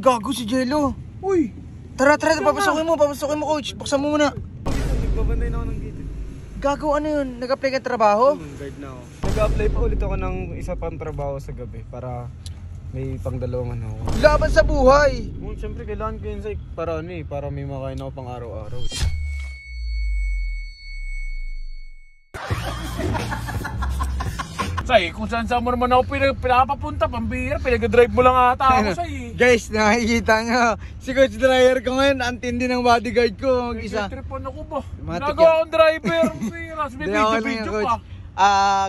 Gago si Jello. Uy! Tara, papasokin mo coach. Buksan mo muna. Nagbabantay na ako ng gate. Gago, ano yun? Nag-apply ka trabaho? Guard na ako. Nag-apply pa ulit ako ng isa pang trabaho sa gabi para may pangdalawang ako. Laban sa buhay. Siyempre kailangan ko yun para para may makain ako pang araw-araw. Say, kung saan mo naman ako pinapapunta, pambira, pinag-drive mo lang ata ako, say. Guys, nakikita nyo. Si Coach Dryer ko ngayon, ang tindi ng bodyguard ko. Mag-isa. Tripon ako ba? Matik Nagawa akong driver, pambira. May video pa.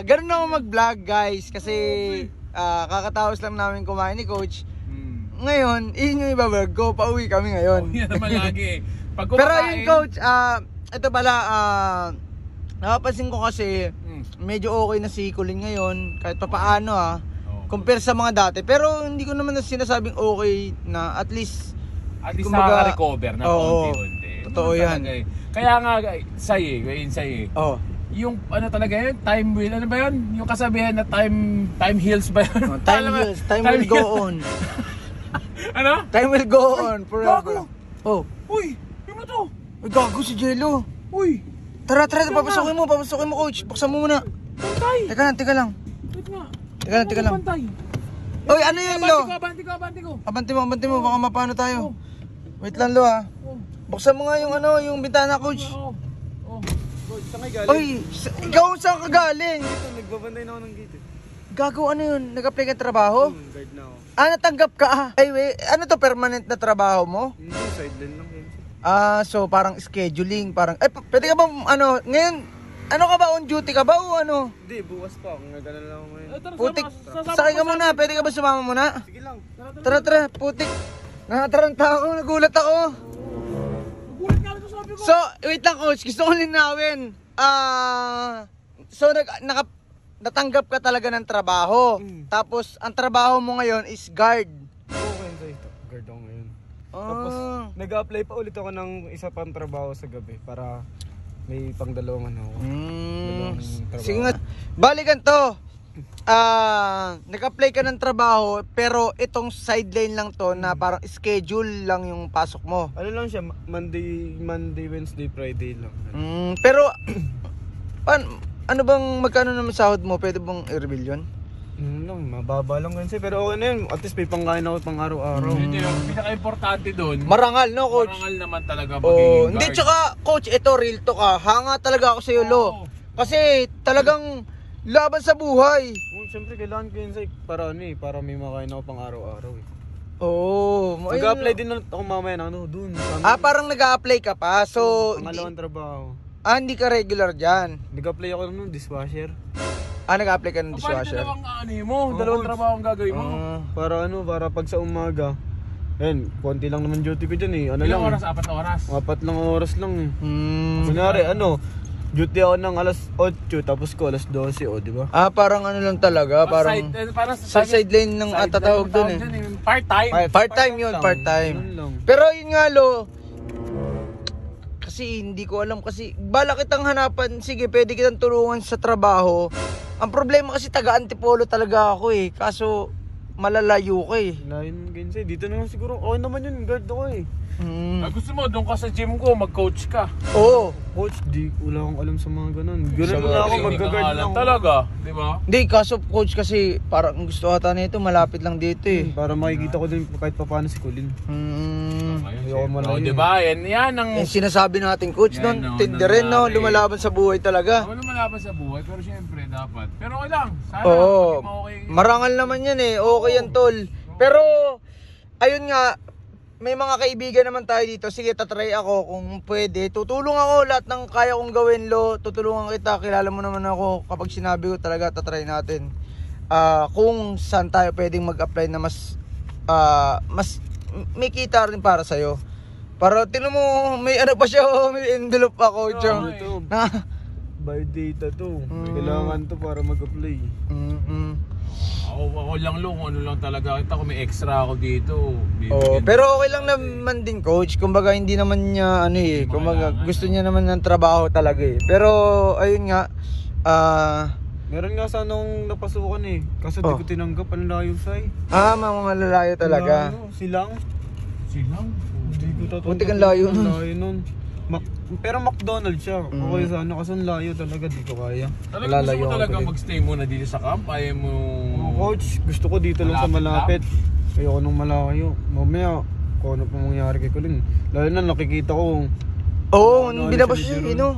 Ganun ako mag-vlog, guys. Kasi kakatapos lang namin kumain ni Coach. Ngayon, yun yung iba-vlog ko. Pauwi kami ngayon. Yan naman lagi. Pero yun, Coach, ito pala, nakapansin ko kasi medyo okay na si Colin ngayon kahit papaano compare sa mga dati, pero hindi ko naman sinasabing okay na, at least nakaka-recover na konti-unti. Totoo yan. Kaya nga say yung ano talaga yun, time will, ano ba yun? Yung kasabihan na time heals ba yun? Time will go on. Ano? Time will go on forever. Uy, ano to? Gago si Jello. Uy, Tara, papasokin mo coach. Buksan mo muna. pantay. Teka lang. Wait nga. Teka lang. Pantay. Oy, ano yun, Lo? Abanti ko. Abanti mo, baka mapano tayo. Wait lang, Lo, ha. Buksan mo nga yung bintana, coach. Coach, saan kayo galing? Oy, ikaw saan ka galing? Ito, nagbabantay na ako ng gate. Gago, ano yun? Nag-apply ka trabaho? Guard na ako. Natanggap ka. Ay, wait, ano to, permanent na trabaho mo? Hindi, sideline lang yun. So parang scheduling, pwede ka ba, ngayon, ano ka ba, on duty ka ba o ano? Hindi, bukas pa ako. Nagana lang ako ngayon. Putik, sakay ka muna, pwede ka ba sumama muna? Sige lang. Tara, putik. Nakataranta ako, nagulat ako. Nagulat nga ito sabi ko. So, wait lang coach, gusto ko linawin. So natanggap ka talaga ng trabaho. Tapos, ang trabaho mo ngayon is guard. Okay, ito. Guard ako ngayon. Tapos, nag-apply pa ulit ako ng isa pang trabaho sa gabi para may pangdalawang ako. Sige nga, balikan to. Nag-apply ka ng trabaho, pero itong sideline lang to na parang schedule lang yung pasok mo. Ano lang siya, Monday, Wednesday, Friday lang. Pero, ano bang, magkano naman sahod mo? Pwede bang i-reveal yun? Mababa lang kasi, pero okay na yun. At least may pangkain ako pang araw-araw. Hindi, yung pinaka-importante doon. Marangal, no, coach? Marangal naman talaga magiging guard. Hindi, tsaka, coach, ito, real to ka. Hanga talaga ako sa'yo, Lo. Kasi, talagang laban sa buhay. Siyempre, kailangan ko yun para may makain ako pang araw-araw. Mag-apply din ako mamaya na dun. Parang nag-a-apply ka pa. So, pangalawang trabaho. Hindi ka regular dyan. Nag-apply ako ng dishwasher. Nag-apply ka ng dishwasher. Dalawang trabaho ang gagawin mo. Para pag sa umaga. Konti lang naman duty ko dyan eh. Ilang oras? 4 na oras? 4 lang oras lang eh. Kunyari, duty ako ng alas 8, tapos ko alas 12, di ba? Parang ano lang talaga, parang sa sideline ng tatawag doon eh. Part-time. Part-time yun, part-time. Pero yun nga, Lo, kasi hindi ko alam, kasi bala kitang hanapan, sige, pwede kitang tulungan sa trabaho. Ang problema kasi taga-Antipolo talaga ako eh, kaso malalayo ka eh. Lain ganyan, dito naman siguro, okay naman yun, guard ako eh. Gusto mo, doon ka sa gym ko, mag-coach ka. Oo. Coach, wala akong alam sa mga ganun. Ganun lang ako, mag-guard lang. Talaga, di ba? Hindi, kaso coach kasi parang gusto ata nito, malapit lang dito eh. Para makikita ko din kahit paano si Colin. Di ba? Yan ang... Yung sinasabi natin coach nun, tindi rin no, lumalaban sa buhay talaga. Lumalaban sa buhay, pero syempre dapat. Pero okay lang, sana. Marangal naman yan eh, okay yan tol. Pero, ayun nga, may mga kaibigan naman tayo dito. Sige, tatry ako kung pwede. Tutulong ako lahat ng kaya kong gawin, Lo. Tutulungan kita. Kilala mo naman ako. Kapag sinabi ko talaga, tatry natin. Kung saan tayo pwedeng mag-apply na mas may kita rin para sa'yo. Para, tinan mo, may ano pa siya, may envelope ako. By data to. Kailangan to para mag-apply. Ako lang Lo, ano lang talaga kita kung may extra ako dito. Pero okay lang naman din coach. Kumbaga hindi naman niya kumbaga gusto niya naman ng trabaho talaga eh. Pero ayun nga, meron nga sanang napasukan eh. Kaso di ko tinanggap, ang layo say. Mga malalayo talaga. Silang? Silang. Hindi ko totoo. Buti kang layo nun. Layo nun. Pero McDonald's siya. Okay sana kasi ang layo talaga, di ko kaya. Talaga gusto mo ako talaga tuloy. magstay muna dito sa camp? Ayaw mo... Coach, gusto ko dito lang sa malapit. Ayoko nung malayo. Mamaya, kung ano pa mangyari kay Colin. Lalo na nakikita ko. Oo, Ano, binabas si siya, Jeron. no?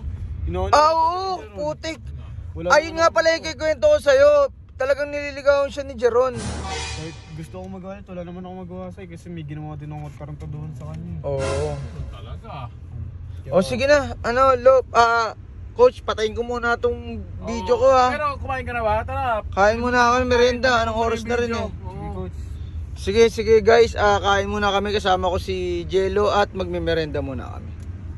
Inaano Oo, si Jeron. putik. Wala Ayun nga pala yung kikwento ko sa'yo. Talagang nililigawan siya ni Jeron. Kahit gusto ko magawa, wala naman ako magawa sa'yo kasi may ginawa din akong karantaduhan sa kanya. Oo. Talaga. O sige na, Coach, patayin ko muna tong video ko ha. Pero kumain ka na ba? Tara. Kain muna ako ng merienda, anong oras na rin eh. Sige, Coach. Sige guys, kain muna kami, kasama ko si Jello at magme-merenda muna kami.